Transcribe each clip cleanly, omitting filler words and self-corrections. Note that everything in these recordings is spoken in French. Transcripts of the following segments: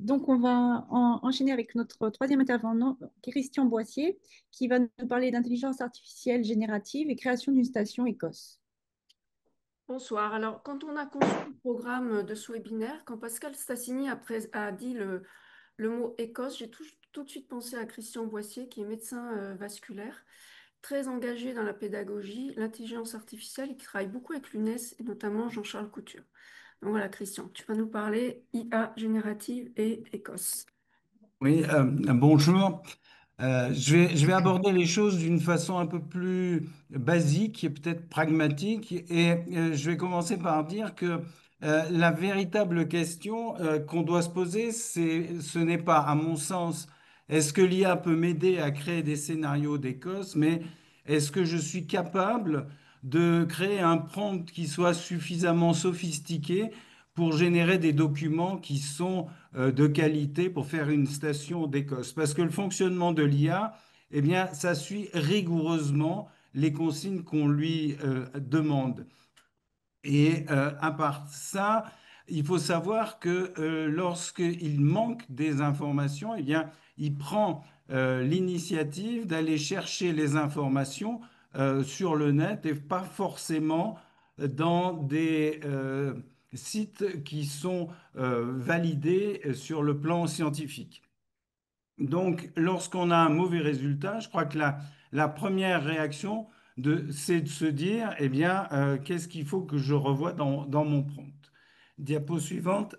Donc, on va enchaîner avec notre troisième intervenant, Christian Boissier, qui va nous parler d'intelligence artificielle générative et création d'une station Écosse. Bonsoir. Alors, quand on a conçu le programme de ce webinaire, quand Pascal Stassini a dit le mot Écosse, j'ai tout de suite pensé à Christian Boissier, qui est médecin vasculaire, très engagé dans la pédagogie, l'intelligence artificielle et qui travaille beaucoup avec l'UNES et notamment Jean-Charles Couture. Donc voilà, Christian, tu vas nous parler IA générative et Écosse. Oui, bonjour. Je vais aborder les choses d'une façon un peu plus basique et peut-être pragmatique. Et je vais commencer par dire que la véritable question qu'on doit se poser, ce n'est pas, à mon sens, est-ce que l'IA peut m'aider à créer des scénarios d'Écosse, mais est-ce que je suis capable de créer un prompt qui soit suffisamment sophistiqué pour générer des documents qui sont de qualité pour faire une station d'Écosse. Parce que le fonctionnement de l'IA, eh bien, ça suit rigoureusement les consignes qu'on lui demande. Et à part ça, il faut savoir que lorsqu'il manque des informations, eh bien, il prend l'initiative d'aller chercher les informations sur le net et pas forcément dans des sites qui sont validés sur le plan scientifique. Donc, lorsqu'on a un mauvais résultat, je crois que la première réaction, c'est de se dire, eh bien, qu'est-ce qu'il faut que je revoie dans mon prompt? Diapo suivante.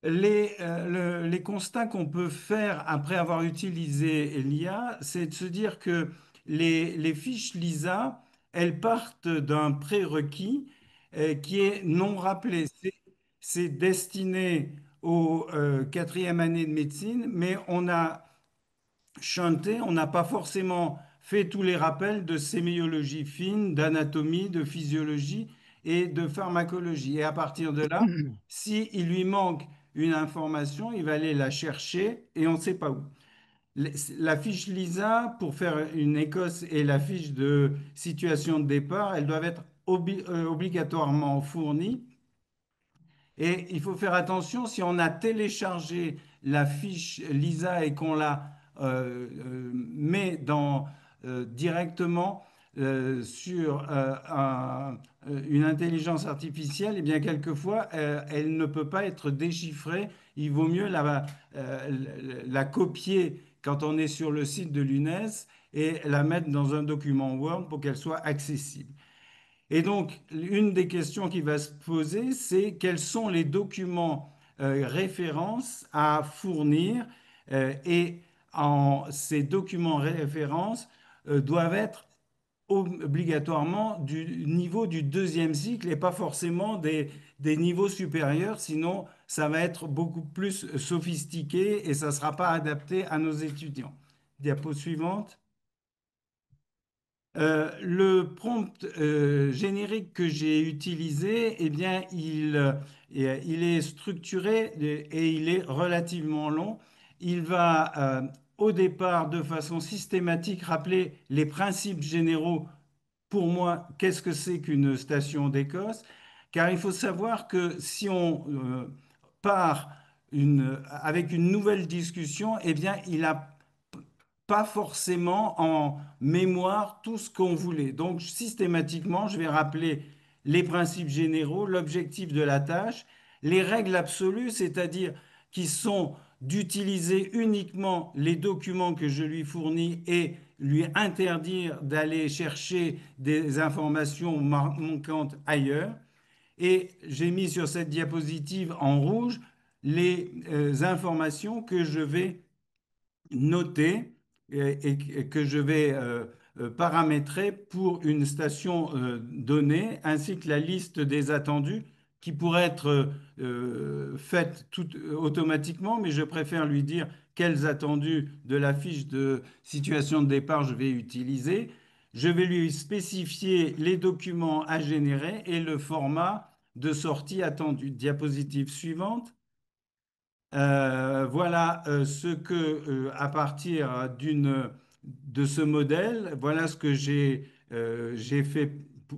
Les constats qu'on peut faire après avoir utilisé l'IA, c'est de se dire que les fiches LISA, elles partent d'un prérequis qui est non rappelé. C'est destiné aux quatrième année de médecine, mais on a chanté, on n'a pas forcément fait tous les rappels de sémiologie fine, d'anatomie, de physiologie et de pharmacologie. Et à partir de là, si il lui manque une information, il va aller la chercher et on ne sait pas où. La fiche LISA, pour faire une Écosse et la fiche de situation de départ, elles doivent être obligatoirement fournies et il faut faire attention, si on a téléchargé la fiche LISA et qu'on la met directement sur une intelligence artificielle, et bien quelquefois, elle ne peut pas être déchiffrée. Il vaut mieux la copier quand on est sur le site de l'UNES et la mettre dans un document Word pour qu'elle soit accessible. Et donc, une des questions qui va se poser, c'est quels sont les documents références à fournir et ces documents références doivent être obligatoirement du niveau du deuxième cycle et pas forcément des niveaux supérieurs, sinon ça va être beaucoup plus sophistiqué et ça ne sera pas adapté à nos étudiants. Diapo suivante. Le prompt générique que j'ai utilisé, eh bien, il est structuré et il est relativement long. Il va au départ de façon systématique rappeler les principes généraux. Pour moi, qu'est-ce que c'est qu'une station d'Écosse? Car il faut savoir que si on part avec une nouvelle discussion, eh bien, il a pas forcément en mémoire tout ce qu'on voulait. Donc, systématiquement, je vais rappeler les principes généraux, l'objectif de la tâche, les règles absolues, c'est-à-dire qui sont d'utiliser uniquement les documents que je lui fournis et lui interdire d'aller chercher des informations manquantes ailleurs. Et j'ai mis sur cette diapositive en rouge les informations que je vais noté et que je vais paramétrer pour une station donnée, ainsi que la liste des attendus qui pourrait être faite automatiquement, mais je préfère lui dire quels attendus de la fiche de situation de départ je vais utiliser. Je vais lui spécifier les documents à générer et le format de sortie attendu. Diapositive suivante. Voilà ce que, à partir de ce modèle, voilà ce que j'ai fait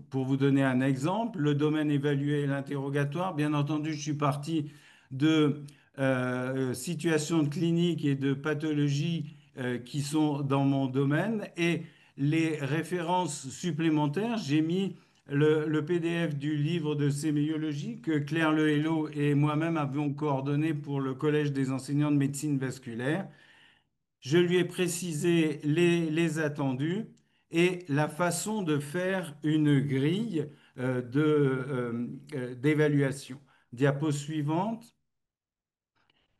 pour vous donner un exemple. Le domaine évalué et l'interrogatoire. Bien entendu, je suis parti de situations cliniques et de pathologies qui sont dans mon domaine. Et les références supplémentaires, j'ai mis le PDF du livre de sémiologie que Claire Lehello et moi-même avions coordonné pour le Collège des enseignants de médecine vasculaire. Je lui ai précisé les attendus et la façon de faire une grille d'évaluation. Diapo suivante.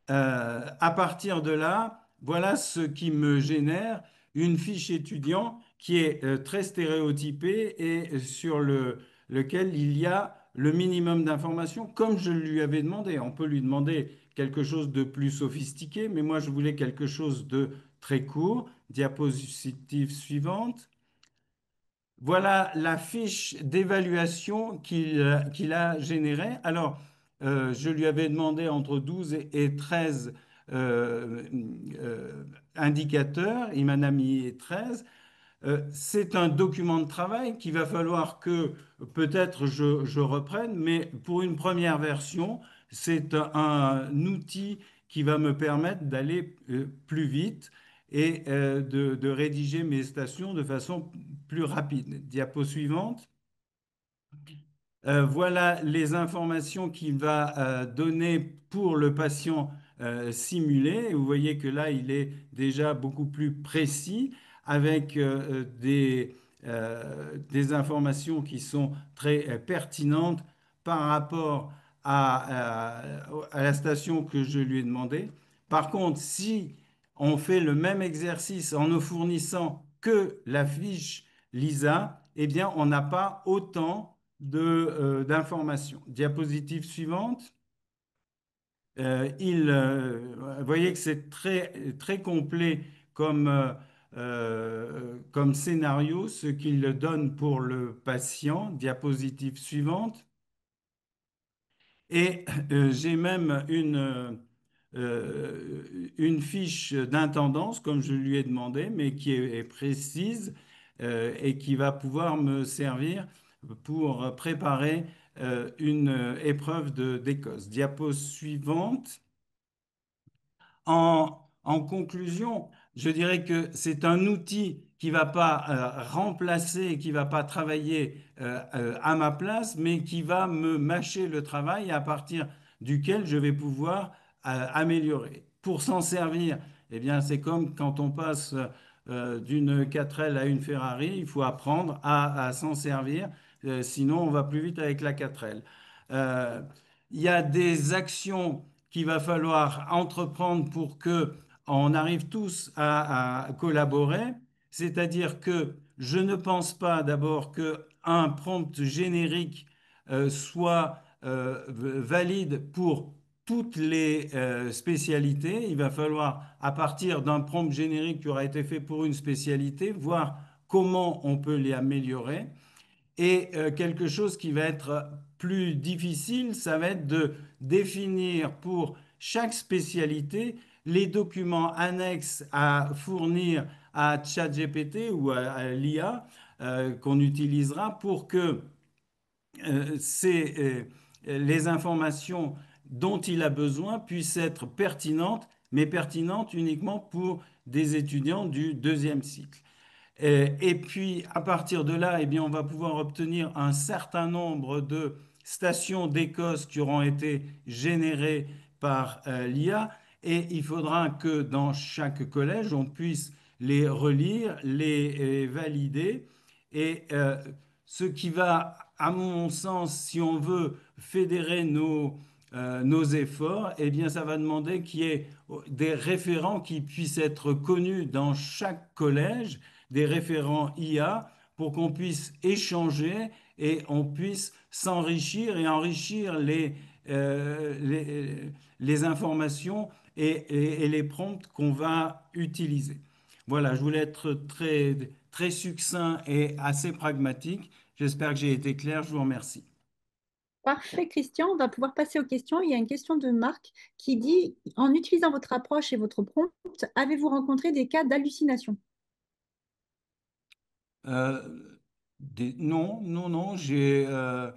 À partir de là, voilà ce qui me génère une fiche étudiant qui est très stéréotypée et sur lequel il y a le minimum d'informations, comme je lui avais demandé. On peut lui demander quelque chose de plus sophistiqué, mais moi je voulais quelque chose de très court. Diapositive suivante. Voilà la fiche d'évaluation qu'il a générée. Alors, je lui avais demandé entre 12 et 13 euh, indicateurs. Il m'en a mis 13. C'est un document de travail qu'il va falloir que peut-être je reprenne, mais pour une première version, c'est un outil qui va me permettre d'aller plus vite et de rédiger mes stations de façon plus rapide. Diapo suivante. Voilà les informations qu'il va donner pour le patient simulé. Et vous voyez que là, il est déjà beaucoup plus précis avec des informations qui sont très pertinentes par rapport à la station que je lui ai demandé. Par contre, si on fait le même exercice en ne fournissant que la fiche LISA, eh bien, on n'a pas autant d'informations. Diapositive suivante. Vous voyez que c'est très, très complet comme scénario, ce qu'il donne pour le patient. Diapositive suivante. Et j'ai même une fiche d'intendance, comme je lui ai demandé, mais qui est précise et qui va pouvoir me servir pour préparer une épreuve d'Écosse. Diapo suivante. En conclusion, je dirais que c'est un outil qui va pas remplacer, qui va pas travailler à ma place, mais qui va me mâcher le travail à partir duquel je vais pouvoir améliorer. Pour s'en servir, eh bien, c'est comme quand on passe d'une 4L à une Ferrari, il faut apprendre à s'en servir, sinon on va plus vite avec la 4L. Euh, il y a des actions qu'il va falloir entreprendre pour que on arrive tous à collaborer. C'est-à-dire que je ne pense pas d'abord que un prompt générique soit valide pour toutes les spécialités. Il va falloir, à partir d'un prompt générique qui aura été fait pour une spécialité, voir comment on peut les améliorer. Et quelque chose qui va être plus difficile, ça va être de définir pour chaque spécialité les documents annexes à fournir à ChatGPT ou à l'IA qu'on utilisera pour que les informations dont il a besoin puissent être pertinentes, mais pertinentes uniquement pour des étudiants du deuxième cycle. Et puis, à partir de là, eh bien, on va pouvoir obtenir un certain nombre de stations d'Écosse qui auront été générées par l'IA. Et il faudra que dans chaque collège, on puisse les relire, les valider. Et ce qui va, à mon sens, si on veut fédérer nos efforts, eh bien, ça va demander qu'il y ait des référents qui puissent être connus dans chaque collège, des référents IA, pour qu'on puisse échanger et on puisse s'enrichir et enrichir les informations et les prompts qu'on va utiliser. Voilà, je voulais être très, très succinct et assez pragmatique. J'espère que j'ai été clair. Je vous remercie. Parfait, Christian. On va pouvoir passer aux questions. Il y a une question de Marc qui dit, en utilisant votre approche et votre prompt, avez-vous rencontré des cas d'hallucination? Non, non, non, j'ai... euh,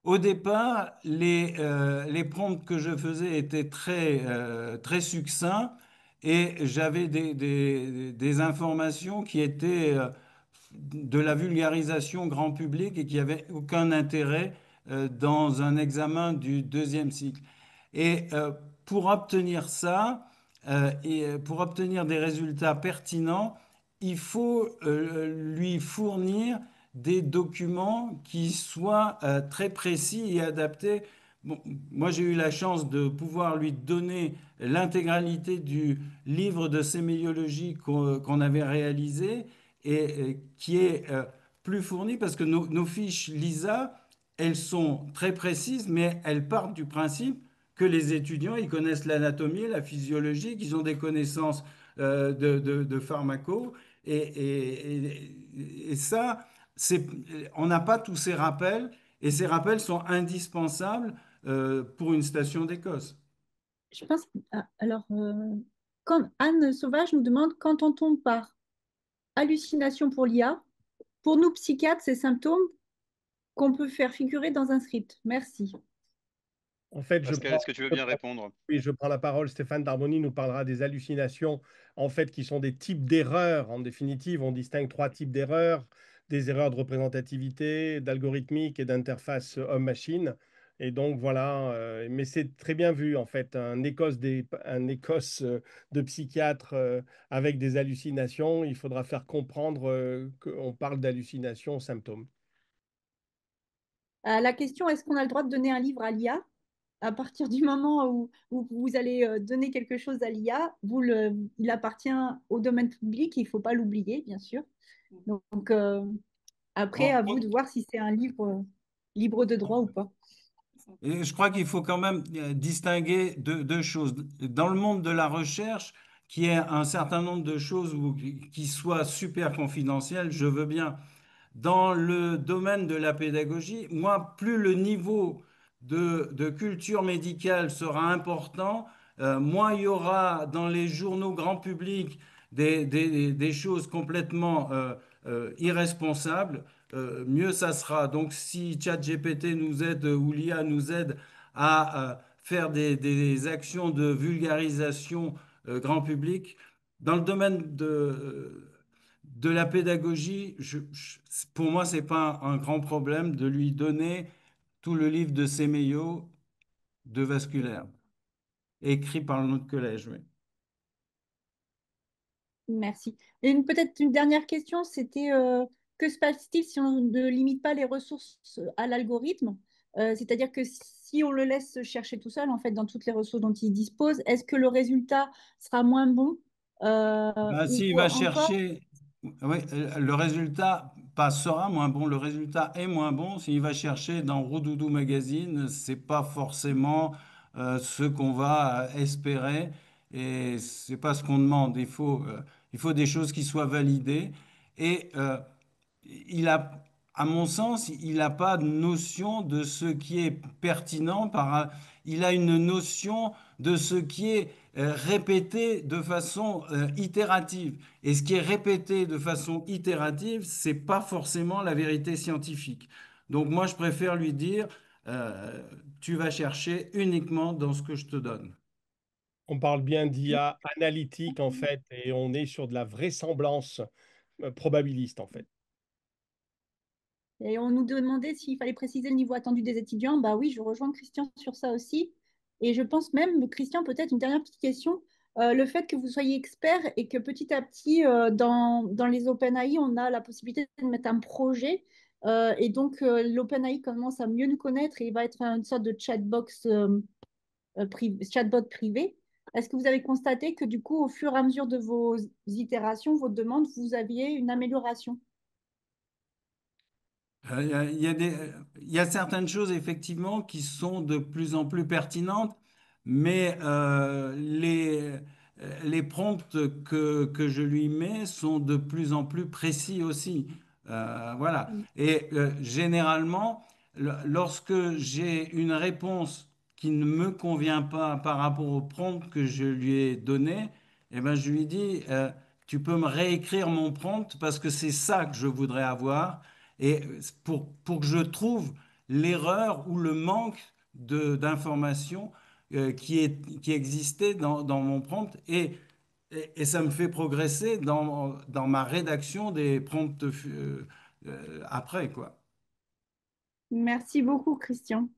Au départ, les prompts que je faisais étaient très succincts et j'avais des informations qui étaient de la vulgarisation grand public et qui n'avaient aucun intérêt dans un examen du deuxième cycle. Et pour obtenir ça, et pour obtenir des résultats pertinents, il faut lui fournir des documents qui soient très précis et adaptés. Bon, moi, j'ai eu la chance de pouvoir lui donner l'intégralité du livre de séméologie qu'on avait réalisé et qui est plus fourni parce que nos fiches LISA, elles sont très précises, mais elles partent du principe que les étudiants, ils connaissent l'anatomie, la physiologie, qu'ils ont des connaissances de pharmaco. Et ça, c'est, on n'a pas tous ces rappels, et ces rappels sont indispensables pour une station d'Écosse. Je pense, alors, quand Anne Sauvage nous demande quand on tombe par hallucination pour l'IA, pour nous psychiatres, ces symptômes qu'on peut faire figurer dans un script. Merci. En fait, Pascal, est-ce que tu veux bien répondre? oui, je prends la parole. Stéphane Darboni nous parlera des hallucinations, en fait, qui sont des types d'erreurs. En définitive, on distingue trois types d'erreurs, des erreurs de représentativité, d'algorithmique et d'interface homme-machine. Et donc, voilà, mais c'est très bien vu, en fait, un Écosse de psychiatre avec des hallucinations. Il faudra faire comprendre qu'on parle d'hallucinations symptômes. La question, est-ce qu'on a le droit de donner un livre à l'IA? À partir du moment où vous allez donner quelque chose à l'IA, il appartient au domaine public, il ne faut pas l'oublier, bien sûr. Donc, après, à vous de voir si c'est un livre libre de droit ou pas. Et je crois qu'il faut quand même distinguer deux choses. Dans le monde de la recherche, qui est un certain nombre de choses qui soient super confidentielles, je veux bien. Dans le domaine de la pédagogie, moi, plus le niveau de culture médicale sera important, moins il y aura dans les journaux grand public des choses complètement irresponsables, mieux ça sera. Donc, si ChatGPT nous aide ou l'IA nous aide à faire des actions de vulgarisation grand public, dans le domaine de la pédagogie, pour moi, c'est pas un grand problème de lui donner tout le livre de Sémeillot de vasculaire, écrit par notre collège. Oui. Merci. Et peut-être une dernière question, c'était que se passe-t-il si on ne limite pas les ressources à l'algorithme? C'est-à-dire que si on le laisse chercher tout seul, en fait, dans toutes les ressources dont il dispose, est-ce que le résultat sera moins bon Ben, s'il ou va encore, chercher, oui, le résultat pas sera moins bon, le résultat est moins bon. S'il va chercher dans Roudoudou Magazine, c'est pas forcément ce qu'on va espérer et c'est pas ce qu'on demande. Il faut des choses qui soient validées et il a, à mon sens, il n'a pas de notion de ce qui est pertinent il a une notion de ce qui est répété de façon itérative. Et ce qui est répété de façon itérative, c'est pas forcément la vérité scientifique. Donc moi, je préfère lui dire, euh, tu vas chercher uniquement dans ce que je te donne. On parle bien d'IA analytique, en fait, et on est sur de la vraisemblance probabiliste, en fait. et on nous demandait s'il fallait préciser le niveau attendu des étudiants. Bah oui, je rejoins Christian sur ça aussi. Et je pense même, Christian, peut-être une dernière petite question. Le fait que vous soyez expert et que petit à petit, dans les OpenAI, on a la possibilité de mettre un projet. Et donc, l'OpenAI commence à mieux nous connaître et il va être une sorte de chatbot privé. Est-ce que vous avez constaté que du coup, au fur et à mesure de vos itérations, vos demandes, vous aviez une amélioration? Il y a certaines choses effectivement qui sont de plus en plus pertinentes, mais les prompts que je lui mets sont de plus en plus précis aussi. Voilà. Et généralement, lorsque j'ai une réponse qui ne me convient pas par rapport au prompt que je lui ai donné, eh ben, je lui dis, tu peux me réécrire mon prompt parce que c'est ça que je voudrais avoir. Et pour que je trouve l'erreur ou le manque d'informations qui existait dans mon prompt et ça me fait progresser dans ma rédaction des prompts après, quoi. Merci beaucoup, Christian.